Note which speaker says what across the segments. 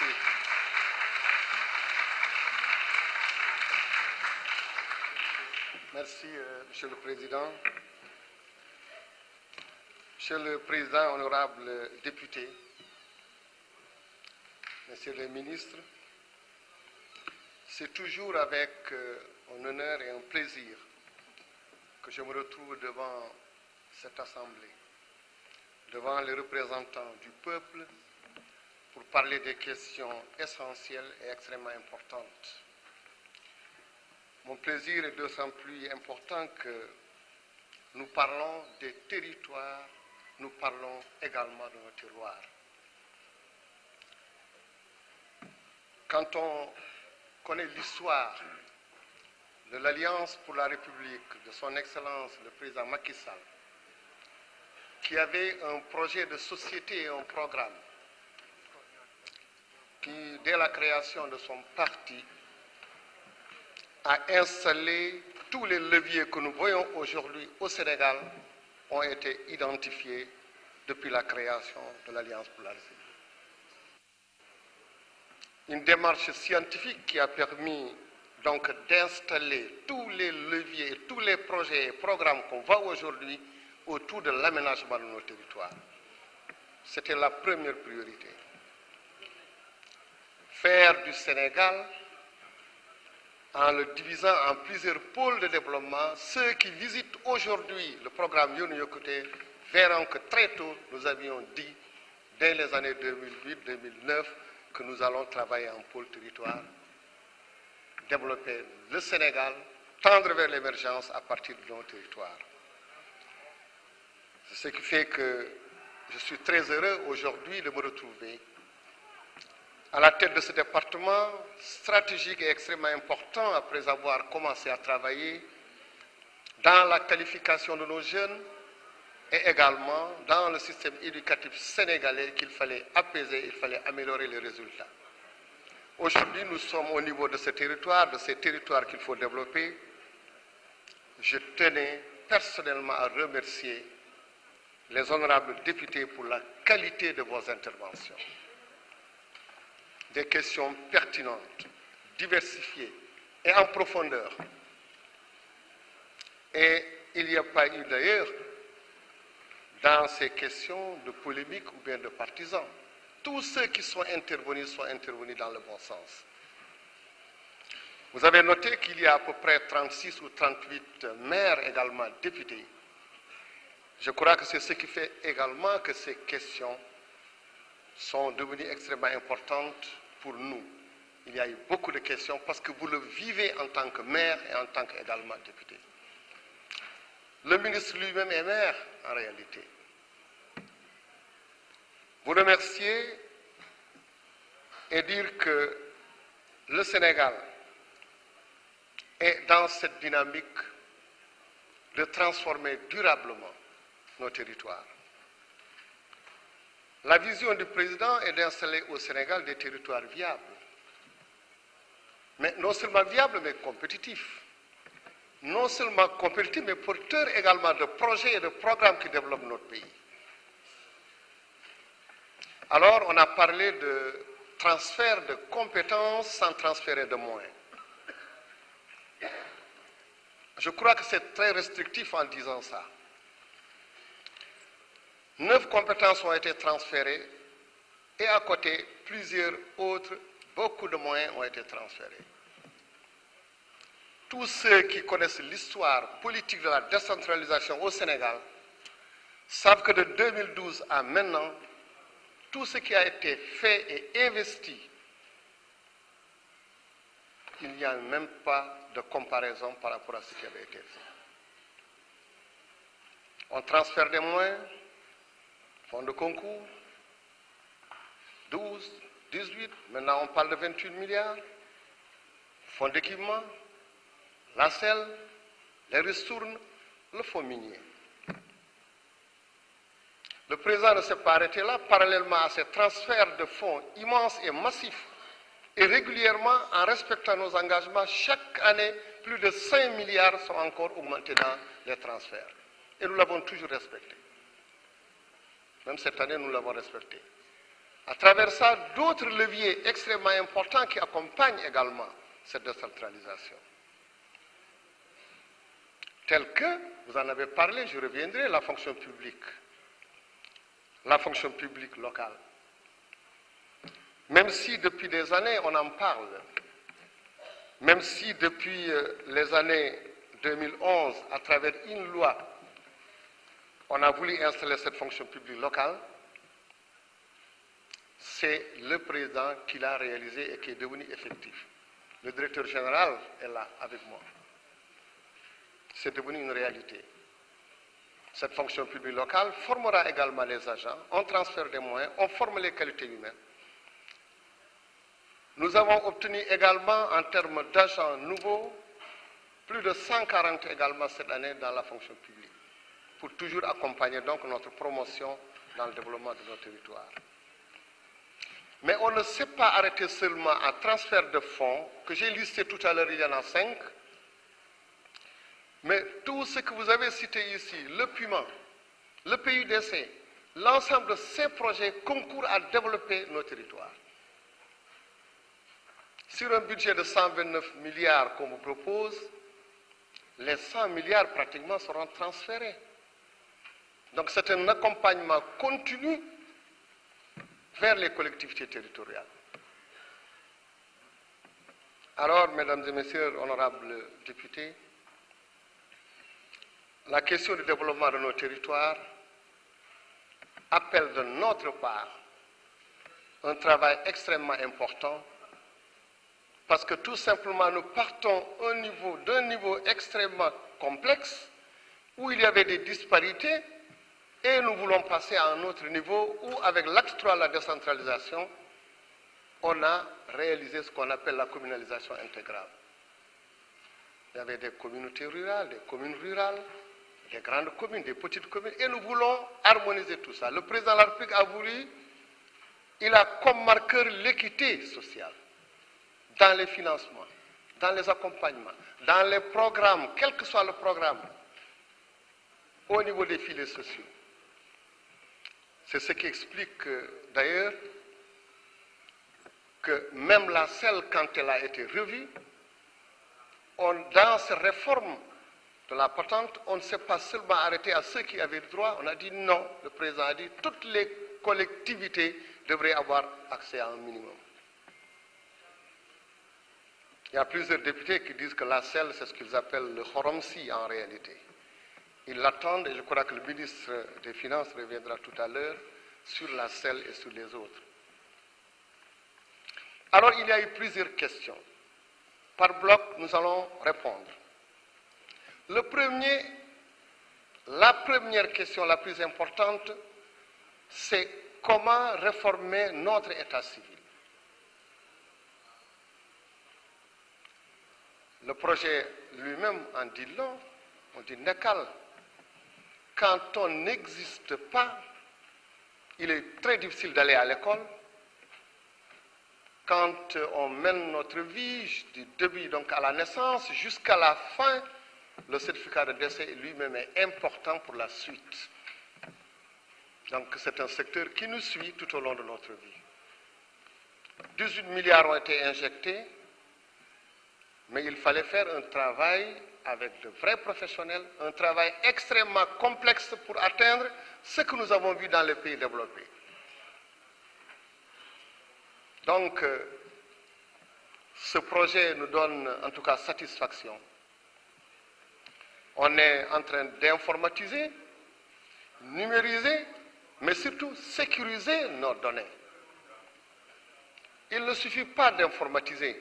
Speaker 1: Merci. Merci, Monsieur le Président. Monsieur le Président, honorables députés, Messieurs les ministres, c'est toujours avec un honneur et un plaisir que je me retrouve devant cette Assemblée, devant les représentants du peuple, pour parler des questions essentielles et extrêmement importantes. Mon plaisir est d'autant plus important que nous parlons des territoires, nous parlons également de nos terroirs. Quand on connaît l'histoire de l'Alliance pour la République de son Excellence le président Macky Sall, qui avait un projet de société et un programme qui, dès la création de son parti, a installé tous les leviers que nous voyons aujourd'hui au Sénégal ont été identifiés depuis la création de l'Alliance pour la République. Une démarche scientifique qui a permis donc d'installer tous les leviers, tous les projets et programmes qu'on voit aujourd'hui autour de l'aménagement de nos territoires. C'était la première priorité. Faire du Sénégal, en le divisant en plusieurs pôles de développement, ceux qui visitent aujourd'hui le programme Yoonu Yokkute verront que très tôt, nous avions dit, dès les années 2008-2009, que nous allons travailler en pôle territoire, développer le Sénégal, tendre vers l'émergence à partir de nos territoires. C'est ce qui fait que je suis très heureux aujourd'hui de me retrouver à la tête de ce département stratégique et extrêmement important après avoir commencé à travailler dans la qualification de nos jeunes et également dans le système éducatif sénégalais qu'il fallait apaiser, il fallait améliorer les résultats. Aujourd'hui, nous sommes au niveau de ces territoires qu'il faut développer. Je tenais personnellement à remercier les honorables députés pour la qualité de vos interventions. Des questions pertinentes, diversifiées et en profondeur. Et il n'y a pas eu d'ailleurs dans ces questions de polémique ou bien de partisans. Tous ceux qui sont intervenus dans le bon sens. Vous avez noté qu'il y a à peu près 36 ou 38 maires également députés. Je crois que c'est ce qui fait également que ces questions sont devenues extrêmement importantes pour nous. Il y a eu beaucoup de questions parce que vous le vivez en tant que maire et en tant qu'également député. Le ministre lui-même est maire en réalité. Vous remercier et dire que le Sénégal est dans cette dynamique de transformer durablement nos territoires. La vision du président est d'installer au Sénégal des territoires viables. Mais non seulement viables, mais compétitifs. Non seulement compétitifs, mais porteurs également de projets et de programmes qui développent notre pays. Alors, on a parlé de transfert de compétences sans transférer de moyens. Je crois que c'est très restrictif en disant ça. 9 compétences ont été transférées et à côté, plusieurs autres, beaucoup de moyens ont été transférés. Tous ceux qui connaissent l'histoire politique de la décentralisation au Sénégal savent que de 2012 à maintenant, tout ce qui a été fait et investi, il n'y a même pas de comparaison par rapport à ce qui avait été fait. On transfère des moyens, fonds de concours, 12, 18, maintenant on parle de 28 milliards, fonds d'équipement, la selle, les ristournes, le fonds minier. Le président ne s'est pas arrêté là, parallèlement à ces transferts de fonds immenses et massifs, et régulièrement, en respectant nos engagements, chaque année, plus de 5 milliards sont encore augmentés dans les transferts. Et nous l'avons toujours respecté. Même cette année, nous l'avons respecté. À travers ça, d'autres leviers extrêmement importants qui accompagnent également cette décentralisation. Tels que, vous en avez parlé, je reviendrai, la fonction publique locale. Même si depuis des années on en parle, même si depuis les années 2011, à travers une loi, on a voulu installer cette fonction publique locale, c'est le président qui l'a réalisé et qui est devenu effectif. Le directeur général est là avec moi. C'est devenu une réalité. Cette fonction publique locale formera également les agents, on transfère des moyens, on forme les qualités humaines. Nous avons obtenu également, en termes d'agents nouveaux, plus de 140 également cette année dans la fonction publique, pour toujours accompagner donc notre promotion dans le développement de nos territoires. Mais on ne s'est pas arrêté seulement à transfert de fonds, que j'ai listé tout à l'heure, il y en a 5, mais tout ce que vous avez cité ici, le PUMA, le PUDC, l'ensemble de ces projets concourent à développer nos territoires. Sur un budget de 129 milliards qu'on vous propose, les 100 milliards pratiquement seront transférés. Donc c'est un accompagnement continu vers les collectivités territoriales. Alors, mesdames et messieurs, honorables députés, la question du développement de nos territoires appelle de notre part un travail extrêmement important, parce que tout simplement nous partons d'un niveau extrêmement complexe où il y avait des disparités et nous voulons passer à un autre niveau où, avec l'acte 3 de la décentralisation, on a réalisé ce qu'on appelle la communalisation intégrale. Il y avait des communautés rurales, des communes rurales, des grandes communes, des petites communes, et nous voulons harmoniser tout ça. Le président de la République a voulu, il a comme marqueur l'équité sociale dans les financements, dans les accompagnements, dans les programmes, quel que soit le programme, au niveau des filets sociaux. C'est ce qui explique d'ailleurs que même la SEL, quand elle a été revue, dans ces réformes de la patente, on ne s'est pas seulement arrêté à ceux qui avaient le droit, on a dit non, le président a dit toutes les collectivités devraient avoir accès à un minimum. Il y a plusieurs députés qui disent que la SEL, c'est ce qu'ils appellent le Horomsi en réalité. Ils l'attendent et je crois que le ministre des Finances reviendra tout à l'heure sur la SEL et sur les autres. Alors il y a eu plusieurs questions. Par bloc, nous allons répondre. La première question la plus importante, c'est comment réformer notre état civil. Le projet lui-même en dit long, on dit Nekal. Quand on n'existe pas, il est très difficile d'aller à l'école. Quand on mène notre vie du début donc à la naissance jusqu'à la fin, le certificat de décès lui-même est important pour la suite. Donc c'est un secteur qui nous suit tout au long de notre vie. 18 milliards ont été injectés, mais il fallait faire un travail avec de vrais professionnels, un travail extrêmement complexe pour atteindre ce que nous avons vu dans les pays développés. Donc, ce projet nous donne en tout cas satisfaction. On est en train d'informatiser, numériser, mais surtout sécuriser nos données. Il ne suffit pas d'informatiser.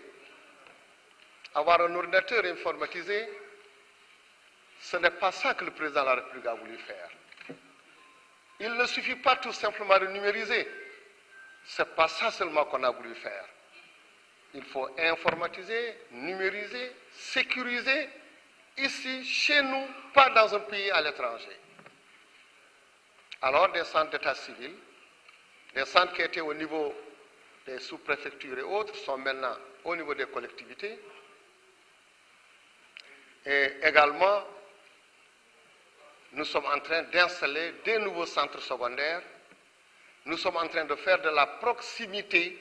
Speaker 1: Avoir un ordinateur informatisé, ce n'est pas ça que le président de la République a voulu faire. Il ne suffit pas tout simplement de numériser. Ce n'est pas ça seulement qu'on a voulu faire. Il faut informatiser, numériser, sécuriser, ici, chez nous, pas dans un pays à l'étranger. Alors, des centres d'état civil, des centres qui étaient au niveau des sous-préfectures et autres, sont maintenant au niveau des collectivités. Et également, nous sommes en train d'installer des nouveaux centres secondaires nous sommes en train de faire de la proximité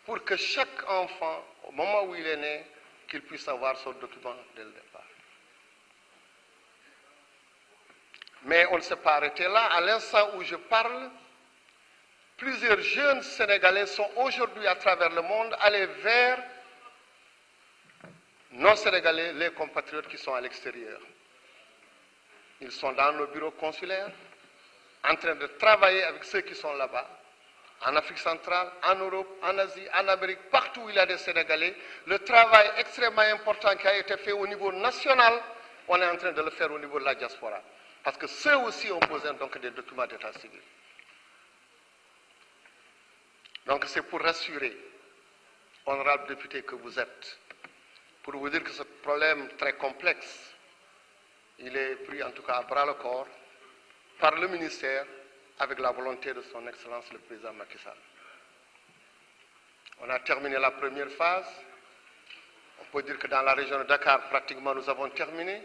Speaker 1: pour que chaque enfant, au moment où il est né, qu'il puisse avoir son document dès le départ. Mais on ne s'est pas arrêté là. À l'instant où je parle, plusieurs jeunes Sénégalais sont aujourd'hui à travers le monde allés vers nos Sénégalais, les compatriotes qui sont à l'extérieur. Ils sont dans nos bureaux consulaires, en train de travailler avec ceux qui sont là-bas, en Afrique centrale, en Europe, en Asie, en Amérique, partout où il y a des Sénégalais. Le travail extrêmement important qui a été fait au niveau national, on est en train de le faire au niveau de la diaspora. Parce que ceux aussi ont besoin donc des documents d'état civil. Donc c'est pour rassurer, honorable député que vous êtes, pour vous dire que ce problème très complexe, il est pris en tout cas à bras le corps par le ministère avec la volonté de son Excellence le président Macky Sall. On a terminé la première phase. On peut dire que dans la région de Dakar, pratiquement nous avons terminé.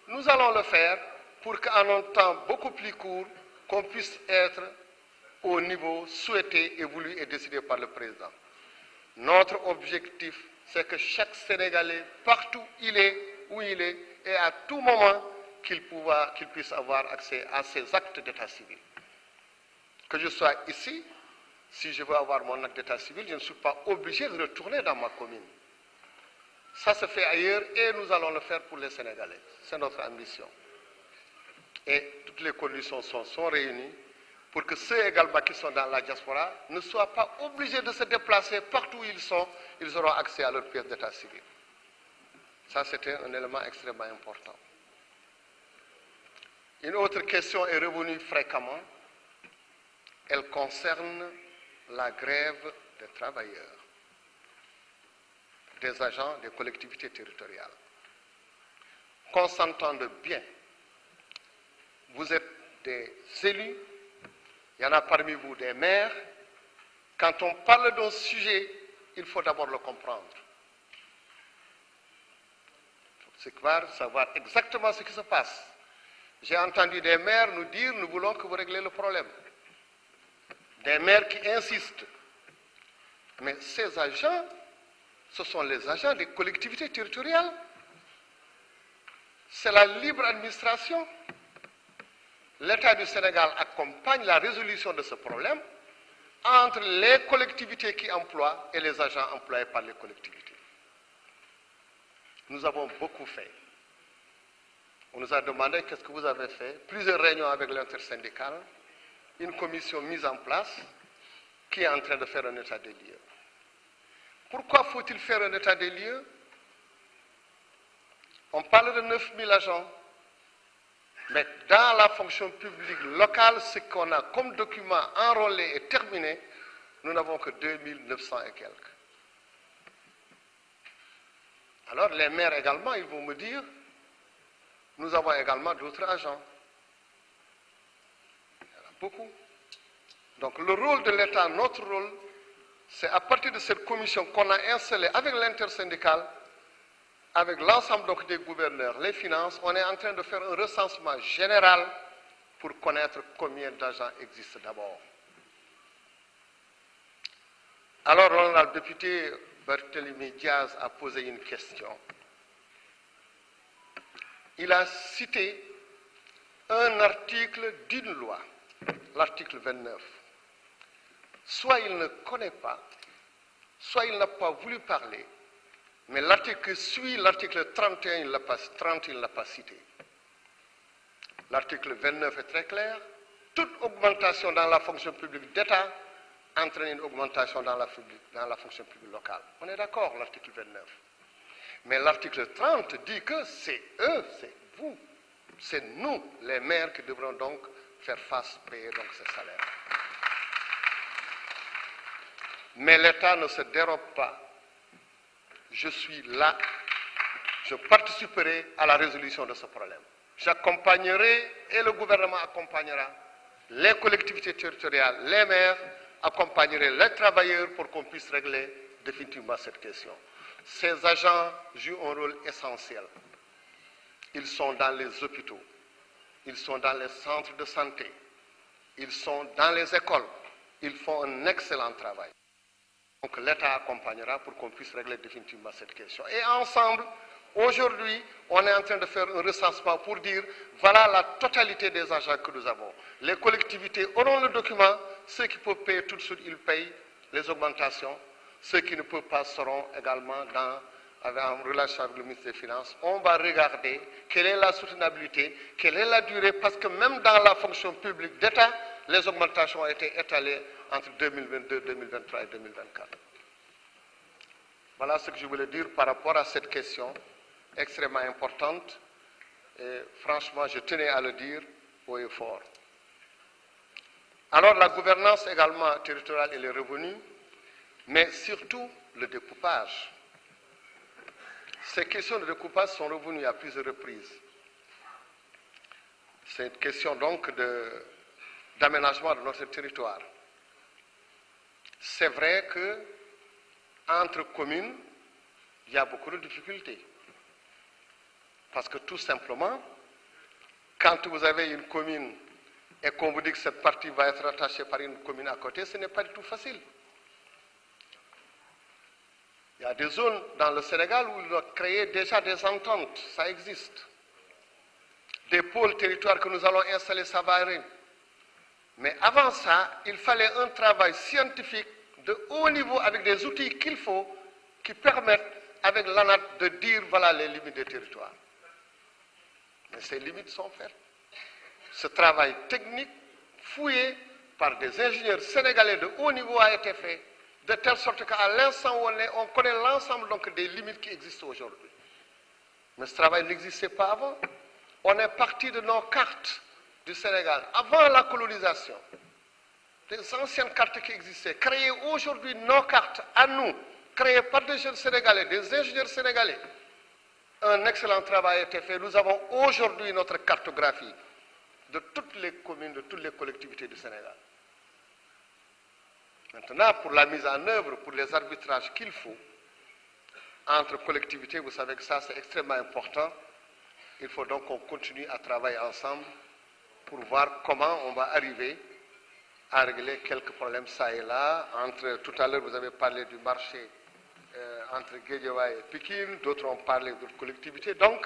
Speaker 1: Nous allons le faire pour qu'en un temps beaucoup plus court, qu'on puisse être au niveau souhaité et voulu et décidé par le président. Notre objectif, c'est que chaque Sénégalais, partout où il est, et à tout moment, qu'il puisse avoir accès à ces actes d'état civil. Que je sois ici, si je veux avoir mon acte d'état civil, je ne suis pas obligé de retourner dans ma commune. Ça se fait ailleurs et nous allons le faire pour les Sénégalais. C'est notre ambition. Et toutes les conditions sont réunies pour que ceux également qui sont dans la diaspora ne soient pas obligés de se déplacer partout où ils sont, ils auront accès à leur pièce d'état civil. Ça, c'était un élément extrêmement important. Une autre question est revenue fréquemment. Elle concerne la grève des travailleurs, des agents des collectivités territoriales. Qu'on s'entende bien, vous êtes des élus, il y en a parmi vous des maires. Quand on parle d'un sujet, il faut d'abord le comprendre. Il faut savoir exactement ce qui se passe. J'ai entendu des maires nous dire, nous voulons que vous réglez le problème. Des maires qui insistent. Mais ces agents, ce sont les agents des collectivités territoriales. C'est la libre administration. L'État du Sénégal accompagne la résolution de ce problème entre les collectivités qui emploient et les agents employés par les collectivités. Nous avons beaucoup fait. On nous a demandé qu'est-ce que vous avez fait. Plusieurs réunions avec l'intersyndicale, une commission mise en place qui est en train de faire un état des lieux. Pourquoi faut-il faire un état des lieux? On parle de 9000 agents. Mais dans la fonction publique locale, ce qu'on a comme document enrôlé et terminé, nous n'avons que 2900 et quelques. Alors les maires également, ils vont me dire, nous avons également d'autres agents. Il y en a beaucoup. Donc le rôle de l'État, notre rôle, c'est à partir de cette commission qu'on a installée avec l'intersyndicale, avec l'ensemble donc des gouverneurs, les finances, on est en train de faire un recensement général pour connaître combien d'agents existent d'abord. Alors, l'honorable député Barthélémy Diaz a posé une question. Il a cité un article d'une loi, l'article 29. Soit il ne connaît pas, soit il n'a pas voulu parler, mais l'article suit l'article 31, il ne l'a pas cité. L'article 29 est très clair. Toute augmentation dans la fonction publique d'État entraîne une augmentation dans la fonction publique locale. On est d'accord, l'article 29. Mais l'article 30 dit que c'est eux, c'est vous, c'est nous, les maires, qui devront donc faire face, payer donc ces salaires. Mais l'État ne se dérobe pas. Je suis là, je participerai à la résolution de ce problème. J'accompagnerai et le gouvernement accompagnera les collectivités territoriales, les maires, accompagnerai les travailleurs pour qu'on puisse régler définitivement cette question. Ces agents jouent un rôle essentiel. Ils sont dans les hôpitaux, ils sont dans les centres de santé, ils sont dans les écoles, ils font un excellent travail. Donc l'État accompagnera pour qu'on puisse régler définitivement cette question. Et ensemble, aujourd'hui, on est en train de faire un recensement pour dire, voilà la totalité des agents que nous avons. Les collectivités auront le document, ceux qui peuvent payer tout de suite, ils payent les augmentations. Ceux qui ne peuvent pas seront également en relation avec le ministre des Finances. On va regarder quelle est la soutenabilité, quelle est la durée, parce que même dans la fonction publique d'État, les augmentations ont été étalées entre 2022, 2023 et 2024. Voilà ce que je voulais dire par rapport à cette question extrêmement importante. Et franchement, je tenais à le dire haut et fort. Alors, la gouvernance également territoriale, elle est revenue, mais surtout le découpage. Ces questions de découpage sont revenues à plusieurs reprises. C'est une question donc d'aménagement de notre territoire. C'est vrai qu'entre communes, il y a beaucoup de difficultés. Parce que tout simplement, quand vous avez une commune et qu'on vous dit que cette partie va être rattachée par une commune à côté, ce n'est pas du tout facile. Il y a des zones dans le Sénégal où il a créé déjà des ententes, ça existe. Des pôles territoires que nous allons installer, ça va arriver. Mais avant ça, il fallait un travail scientifique de haut niveau avec des outils qu'il faut, qui permettent avec l'ANAT de dire voilà les limites des territoires. Mais ces limites sont faites. Ce travail technique, fouillé par des ingénieurs sénégalais de haut niveau a été fait, de telle sorte qu'à l'instant où on est, on connaît l'ensemble donc des limites qui existent aujourd'hui. Mais ce travail n'existait pas avant. On est parti de nos cartes du Sénégal, avant la colonisation, des anciennes cartes qui existaient, créer aujourd'hui nos cartes à nous, créées par des jeunes Sénégalais, des ingénieurs sénégalais. Un excellent travail a été fait. Nous avons aujourd'hui notre cartographie de toutes les communes, de toutes les collectivités du Sénégal. Maintenant, pour la mise en œuvre, pour les arbitrages qu'il faut, entre collectivités, vous savez que ça c'est extrêmement important. Il faut donc qu'on continue à travailler ensemble pour voir comment on va arriver à régler quelques problèmes ça et là. Tout à l'heure, vous avez parlé du marché entre Guédiawaye et Pikine, d'autres ont parlé d'autres collectivités. Donc,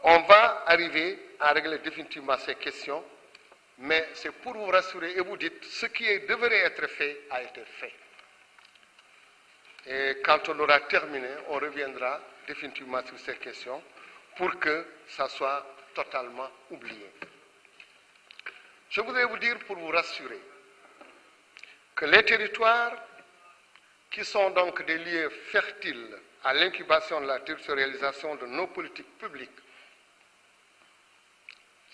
Speaker 1: on va arriver à régler définitivement ces questions, mais c'est pour vous rassurer et vous dire ce qui devrait être fait a été fait. Et quand on aura terminé, on reviendra définitivement sur ces questions pour que ça soit totalement oublié. Je voudrais vous dire, pour vous rassurer, que les territoires qui sont donc des lieux fertiles à l'incubation de la territorialisation de nos politiques publiques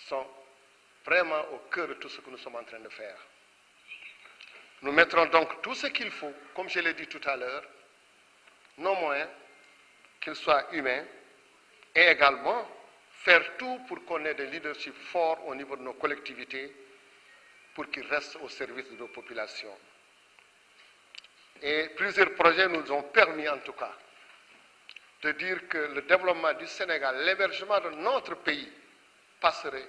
Speaker 1: sont vraiment au cœur de tout ce que nous sommes en train de faire. Nous mettrons donc tout ce qu'il faut, comme je l'ai dit tout à l'heure, non moins qu'ils soient humains, et également faire tout pour qu'on ait des leaderships forts au niveau de nos collectivités pour qu'ils restent au service de nos populations. Et plusieurs projets nous ont permis en tout cas de dire que le développement du Sénégal, l'émergement de notre pays passerait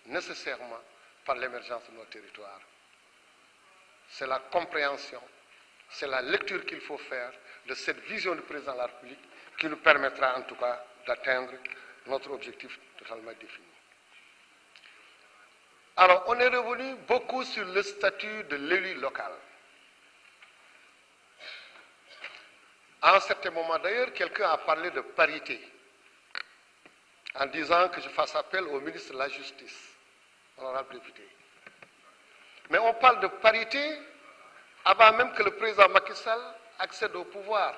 Speaker 1: nécessairement par l'émergence de nos territoires. C'est la compréhension, c'est la lecture qu'il faut faire de cette vision du président de la République qui nous permettra en tout cas d'atteindre notre objectif totalement défini. Alors, on est revenu beaucoup sur le statut de l'élu local. À un certain moment d'ailleurs, quelqu'un a parlé de parité, en disant que je fasse appel au ministre de la Justice, honorable député. Mais on parle de parité avant même que le président Macky Sall accède au pouvoir.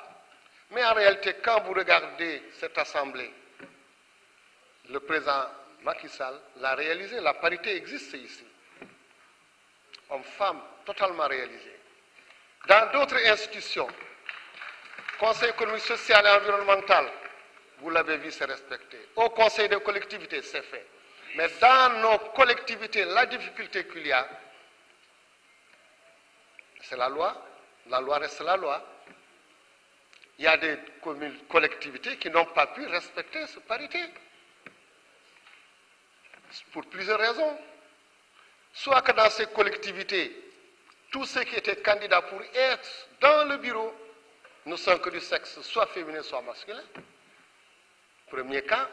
Speaker 1: Mais en réalité, quand vous regardez cette assemblée, le président Macky Sall l'a réalisé, la parité existe ici. Hommes-femmes, totalement réalisée. Dans d'autres institutions, Conseil économique, social et environnemental, vous l'avez vu, c'est respecté. Au Conseil des collectivités, c'est fait. Mais dans nos collectivités, la difficulté qu'il y a, c'est la loi reste la loi. Il y a des collectivités qui n'ont pas pu respecter cette parité. Pour plusieurs raisons. soit que dans ces collectivités, tous ceux qui étaient candidats pour être dans le bureau ne sont que du sexe soit féminin, soit masculin. Premier cas.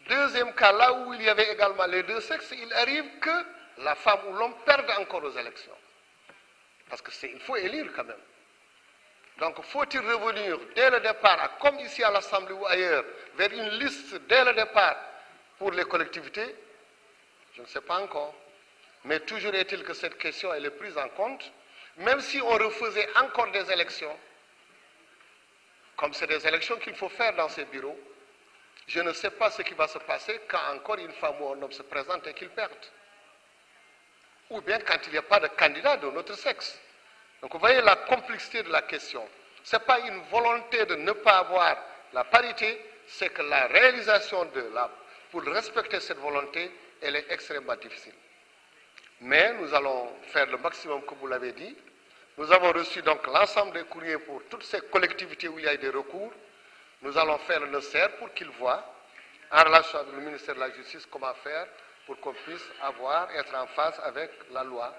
Speaker 1: Deuxième cas, là où il y avait également les deux sexes, il arrive que la femme ou l'homme perde encore aux élections. Parce qu'il faut élire quand même. Donc, faut-il revenir dès le départ, comme ici à l'Assemblée ou ailleurs, vers une liste dès le départ pour les collectivités? Je ne sais pas encore. Mais toujours est-il que cette question elle est prise en compte, même si on refaisait encore des élections, comme c'est des élections qu'il faut faire dans ces bureaux, je ne sais pas ce qui va se passer quand encore une femme ou un homme se présente et qu'il perde. Ou bien quand il n'y a pas de candidat de notre sexe. Donc vous voyez la complexité de la question. Ce n'est pas une volonté de ne pas avoir la parité, c'est que la réalisation pour respecter cette volonté, elle est extrêmement difficile. Mais nous allons faire le maximum comme vous l'avez dit. Nous avons reçu donc l'ensemble des courriers pour toutes ces collectivités où il y a des recours. Nous allons faire le nécessaire pour qu'ils voient, en relation avec le ministère de la Justice, comment faire pour qu'on puisse être en phase avec la loi,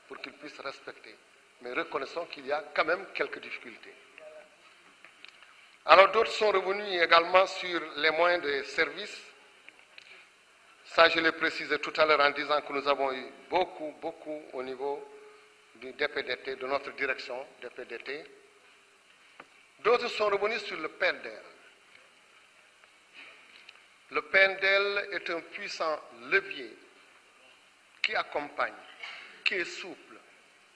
Speaker 1: pour qu'ils puissent respecter. Mais reconnaissons qu'il y a quand même quelques difficultés. Alors d'autres sont revenus également sur les moyens de service. Ça, je l'ai précisé tout à l'heure en disant que nous avons eu beaucoup au niveau du DPDT, de notre direction DPDT. D'autres sont revenus sur le PNDL. Le PNDL est un puissant levier qui accompagne, qui est souple,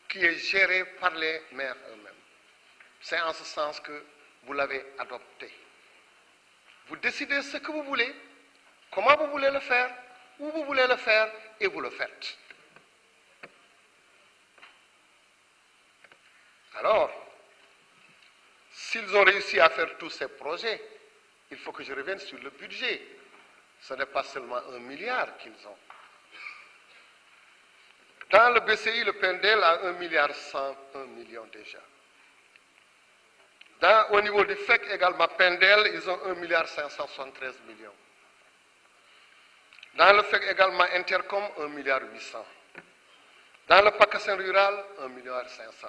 Speaker 1: qui est géré par les maires eux-mêmes. C'est en ce sens que vous l'avez adopté. Vous décidez ce que vous voulez, comment vous voulez le faire, où vous voulez le faire, et vous le faites. Alors, s'ils ont réussi à faire tous ces projets, il faut que je revienne sur le budget. Ce n'est pas seulement 1 milliard qu'ils ont. Dans le BCI, le PNDL a 1 milliard 101 millions déjà. Au niveau du FEC également, PNDL, ils ont 1 milliard 573 millions. Dans le FEC également, Intercom, 1 milliard 800. Dans le PACASEN rural, 1 milliard 500.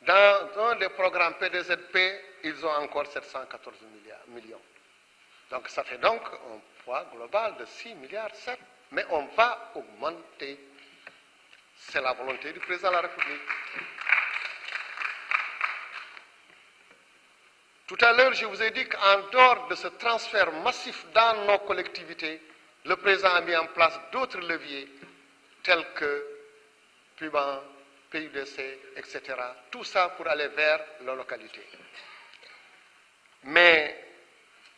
Speaker 1: Dans un des programmes PDZP, ils ont encore 714 millions. Donc ça fait donc un poids global de 6 milliards 7. Mais on va augmenter. C'est la volonté du président de la République. Tout à l'heure, je vous ai dit qu'en dehors de ce transfert massif dans nos collectivités, le président a mis en place d'autres leviers tels que PUBAN, PUDC, etc. Tout ça pour aller vers la localité. Mais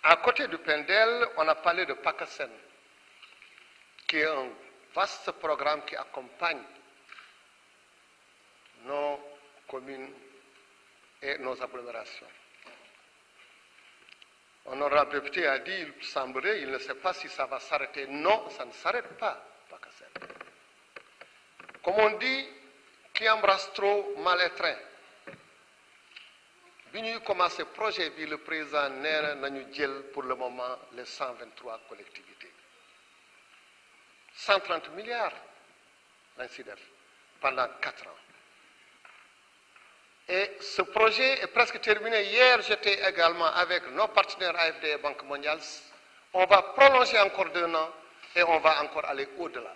Speaker 1: à côté du PNDL, on a parlé de PACASEN, qui est un vaste programme qui accompagne nos communes et nos agglomérations. Honorable député a dit, il semblerait, il ne sait pas si ça va s'arrêter. Non, ça ne s'arrête pas, PACASEN. Comme on dit, qui embrasse trop mal est train. Bi ñuy commencé projet bi le président nee na nañu jël pour le moment les 123 collectivités. 130 milliards lañ si def pendant 4 ans. Et ce projet est presque terminé. Hier, j'étais également avec nos partenaires AFD et Banque mondiale. On va prolonger encore d'1 an et on va encore aller au-delà.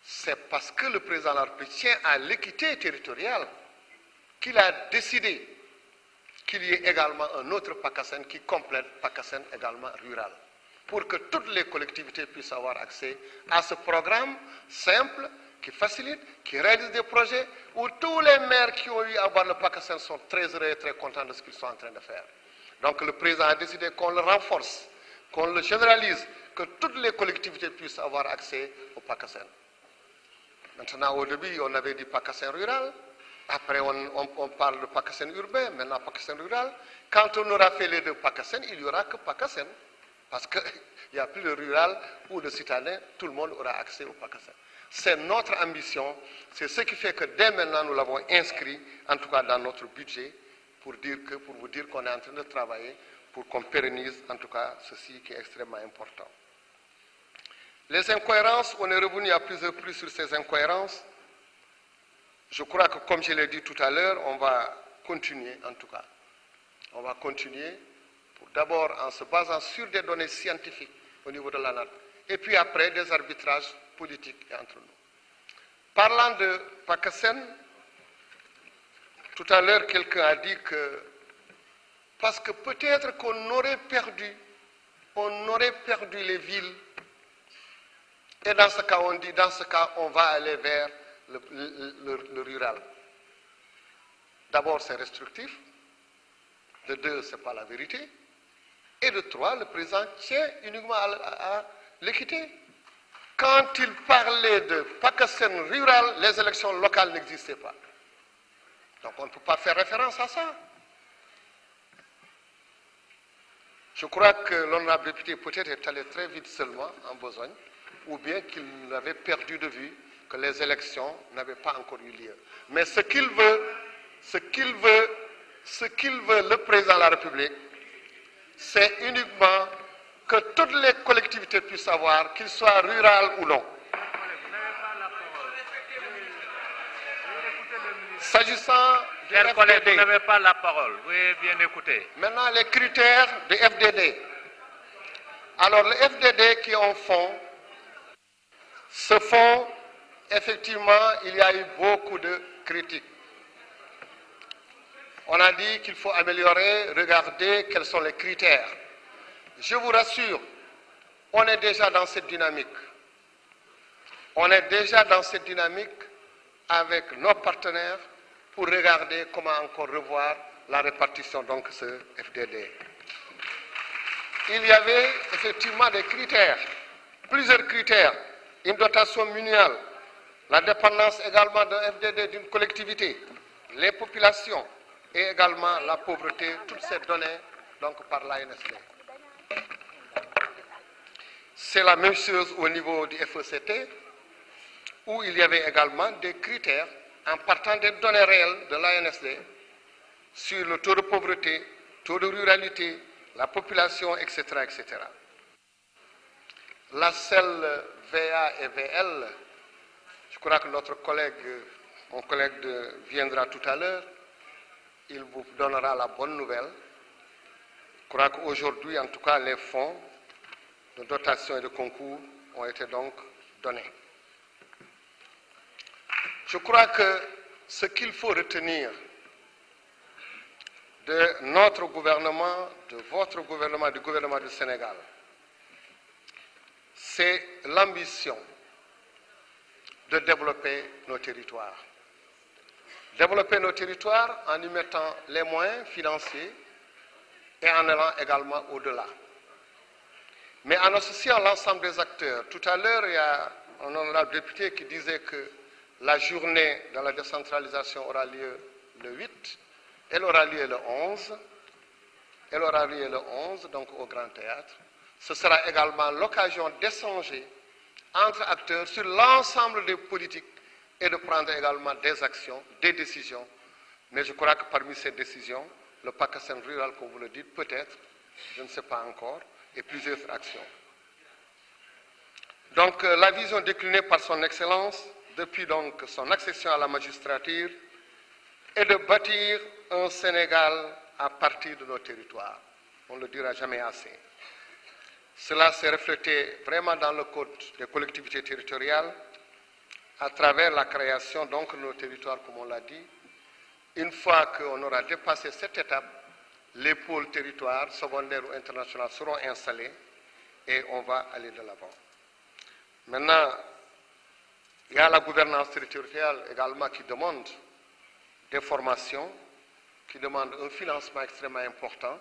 Speaker 1: C'est parce que le président de la République tient à l'équité territoriale qu'il a décidé qu'il y ait également un autre PACASEN qui complète PACASEN également rural, pour que toutes les collectivités puissent avoir accès à ce programme simple, qui facilite, qui réalise des projets, où tous les maires qui ont eu à voir le PACASEN sont très heureux et très contents de ce qu'ils sont en train de faire. Donc le président a décidé qu'on le renforce, qu'on le généralise, que toutes les collectivités puissent avoir accès au PACASEN. Maintenant, au début, on avait dit PACASEN rural. Après, on parle de PACASEN urbain, maintenant PACASEN rural. Quand on aura fait les deux PACASEN, il n'y aura que PACASEN. Parce qu'il n'y a plus de rural ou de citadin, tout le monde aura accès au PACASEN. C'est notre ambition, c'est ce qui fait que dès maintenant, nous l'avons inscrit, en tout cas dans notre budget, pour vous dire qu'on est en train de travailler pour qu'on pérennise, en tout cas, ceci qui est extrêmement important. Les incohérences, on est revenu à plusieurs reprises sur ces incohérences. Je crois que, comme je l'ai dit tout à l'heure, on va continuer, en tout cas. On va continuer, d'abord en se basant sur des données scientifiques au niveau de la NAT, et puis après des arbitrages politiques entre nous. Parlant de PACASEN, tout à l'heure, quelqu'un a dit que, parce que peut-être qu'on aurait perdu les villes, et dans ce cas, on dit, dans ce cas, on va aller vers le rural. D'abord, c'est restrictif. De deux, ce n'est pas la vérité. Et de trois, le président tient uniquement à l'équité. Quand il parlait de PACASEN rural, les élections locales n'existaient pas. Donc on ne peut pas faire référence à ça. Je crois que l'honorable député peut-être est allé très vite seulement en besogne, ou bien qu'il avait perdu de vue que les élections n'avaient pas encore eu lieu. Mais ce qu'il veut, le président de la République, c'est uniquement que toutes les collectivités puissent savoir, qu'ils soient rurales ou non. S'agissant du
Speaker 2: Chers collègues, vous n'avez pas la parole. Veuillez bien écouter.
Speaker 1: Maintenant, les critères du FDD. Alors, le FDD qui en font, ce fonds, effectivement, il y a eu beaucoup de critiques. On a dit qu'il faut améliorer, regarder quels sont les critères. Je vous rassure, on est déjà dans cette dynamique. On est déjà dans cette dynamique avec nos partenaires pour regarder comment encore revoir la répartition de ce FDD. Il y avait effectivement des critères, plusieurs critères, une dotation minimale, la dépendance également d'un FDD d'une collectivité, les populations et également la pauvreté, toutes ces données donc par l'ANSD. C'est la même chose au niveau du FECT, où il y avait également des critères en partant des données réelles de l'ANSD sur le taux de pauvreté, taux de ruralité, la population, etc. etc. La selle VA et VL, je crois que mon collègue viendra tout à l'heure, il vous donnera la bonne nouvelle. Je crois qu'aujourd'hui, en tout cas, les fonds de dotation et de concours ont été donc donnés. Je crois que ce qu'il faut retenir de notre gouvernement, de votre gouvernement, du gouvernement du Sénégal, c'est l'ambition de développer nos territoires. Développer nos territoires en y mettant les moyens financiers et en allant également au-delà. Mais en associant l'ensemble des acteurs. Tout à l'heure, il y a un honorable député qui disait que la journée de la décentralisation aura lieu le 8, elle aura lieu le 11, elle aura lieu le 11, donc au Grand Théâtre. Ce sera également l'occasion d'échanger entre acteurs sur l'ensemble des politiques et de prendre également des actions, des décisions. Mais je crois que parmi ces décisions, le PACASEN rural, comme vous le dites, peut-être, je ne sais pas encore, et plusieurs actions. Donc la vision déclinée par son Excellence, depuis donc son accession à la magistrature, est de bâtir un Sénégal à partir de nos territoires. On ne le dira jamais assez. Cela s'est reflété vraiment dans le Code des collectivités territoriales, à travers la création donc de nos territoires, comme on l'a dit. Une fois qu'on aura dépassé cette étape, les pôles territoires, secondaires ou internationaux, seront installés et on va aller de l'avant. Maintenant, il y a la gouvernance territoriale également qui demande des formations, qui demande un financement extrêmement important.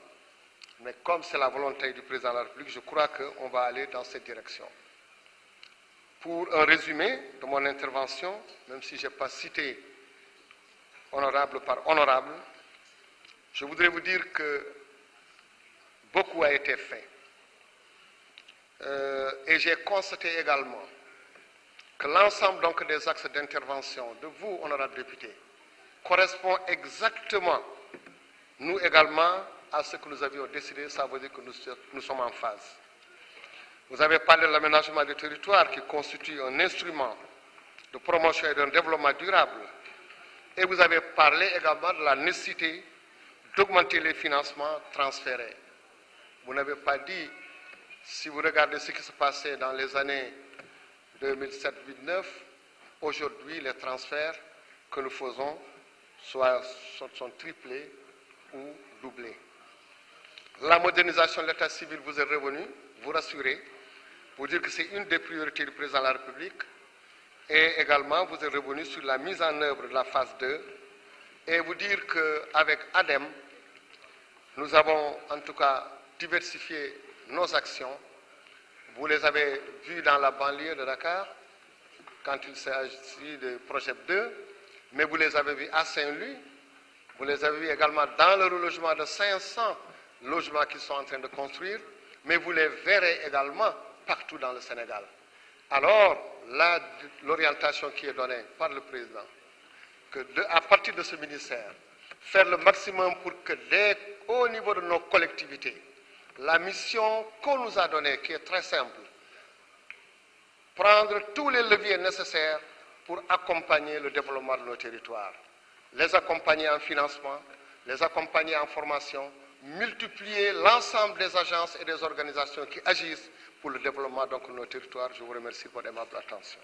Speaker 1: Mais comme c'est la volonté du président de la République, je crois qu'on va aller dans cette direction. Pour un résumé de mon intervention, même si je n'ai pas cité honorable par honorable, je voudrais vous dire que beaucoup a été fait. Et j'ai constaté également que l'ensemble donc des axes d'intervention de vous, honorable député, correspond exactement, nous également, à ce que nous avions décidé. Ça veut dire que nous sommes en phase. Vous avez parlé de l'aménagement du territoire qui constitue un instrument de promotion et de développement durable. Et vous avez parlé également de la nécessité d'augmenter les financements transférés. Vous n'avez pas dit, si vous regardez ce qui se passait dans les années 2007-2009, aujourd'hui les transferts que nous faisons sont triplés ou doublés. La modernisation de l'état civil vous est revenue, vous rassurez, vous dire que c'est une des priorités du président de la République, et également vous êtes revenu sur la mise en œuvre de la phase 2, et vous dire qu'avec ADEM, nous avons en tout cas diversifié nos actions. Vous les avez vues dans la banlieue de Dakar, quand il s'agit de projet 2, mais vous les avez vues à Saint-Louis, vous les avez vues également dans le relogement de 500 logements qu'ils sont en train de construire, mais vous les verrez également partout dans le Sénégal. Alors, l'orientation qui est donnée par le président, à partir de ce ministère, faire le maximum pour que au niveau de nos collectivités, la mission qu'on nous a donnée, qui est très simple, prendre tous les leviers nécessaires pour accompagner le développement de nos territoires, les accompagner en financement, les accompagner en formation, multiplier l'ensemble des agences et des organisations qui agissent pour le développement de nos territoires. Je vous remercie pour votre aimable attention.